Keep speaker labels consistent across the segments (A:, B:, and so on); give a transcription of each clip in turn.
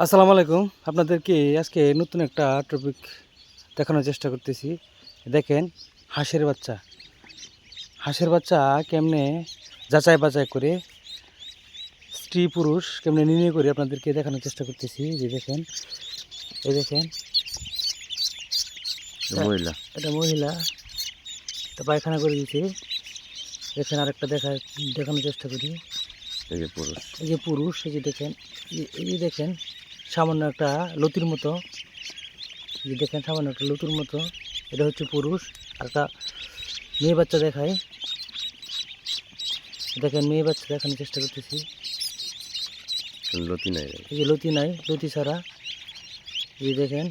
A: আসসালামু আলাইকুম। আপনাদেরকে আজকে নতুন একটা টপিক দেখানোর চেষ্টা করতেছি। দেখেন হাঁসের বাচ্চা কেমনে যাচাই বাছাই করে স্ত্রী পুরুষ কেমনে নির্ণয় করে আপনাদেরকে দেখানোর চেষ্টা করতেছি। যে দেখেন, এই দেখেন
B: মহিলা
A: এটা মহিলা, তা পায়খানা করে দিয়েছে। দেখেন আরেকটা দেখানোর চেষ্টা করি।
B: এই যে পুরুষ,
A: এই যে পুরুষ, এই যে দেখেন, এই যে দেখেন সামান্য একটা লতির মতো, এই যে দেখেন সামান্য একটা লতির মতো, এটা হচ্ছে পুরুষ। আর একটা মেয়ে বাচ্চা দেখায়, দেখেন মেয়ে বাচ্চা দেখানোর চেষ্টা করতেছি।
B: লতি নাই,
A: এই যে লতি নাই, লতি ছাড়া। এই যে দেখেন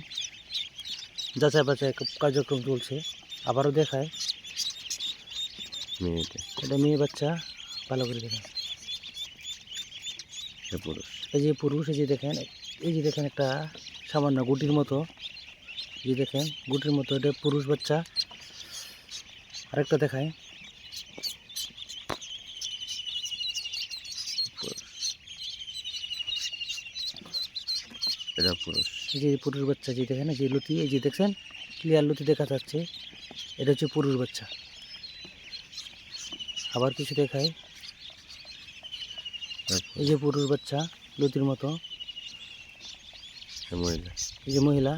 A: যাচাই বাছাই কার্যক্রম চলছে। আবারও দেখায়,
B: মেয়েটা
A: এটা মেয়ে বাচ্চা, ভালো করে দেখেন।
B: পুরুষ,
A: এই যে পুরুষ, এই যে দেখেন, এই যে দেখেন একটা সামান্য গুটির মতো, এই যে দেখেন গুটির মতো, এটা পুরুষ বাচ্চা। আরেকটা দেখায়,
B: এটা পুরুষ।
A: এই যে পুরুষ বাচ্চা, যে দেখেন এই যে লতি, এই যে দেখছেন ক্লিয়ার লতি দেখা যাচ্ছে, এটা হচ্ছে পুরুষ বাচ্চা। আবার কিছু দেখায়, এই যে পুরুষ বাচ্চা লতির মতো,
B: মহিলা,
A: এই যে মহিলা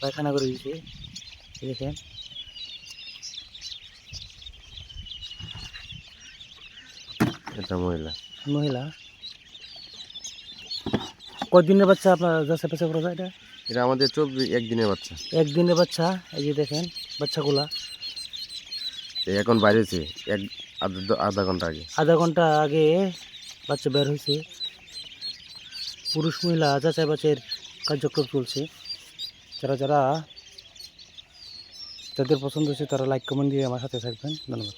A: পায়খানা করে দিয়েছে, এই দেখেন।
B: এটা মহিলা।
A: মহিলা কয়দিনের বাচ্চা আপনার যাচাই বাছাই করা যায়?
B: এটা আমাদের 21 দিনের বাচ্চা।
A: একদিনের বাচ্চা। এই যে দেখেন বাচ্চাগুলা
B: এখন বাইরেছে আধা ঘন্টা আগে।
A: আধা ঘন্টা আগে বাচ্চা বের হয়েছে। পুরুষ মহিলা যাচাই বাছাইয়ের কার্যক্রম চলছে। যারা যাদের পছন্দ হচ্ছে তারা লাইক কমেন্ট দিয়ে আমার সাথে থাকবেন। ধন্যবাদ।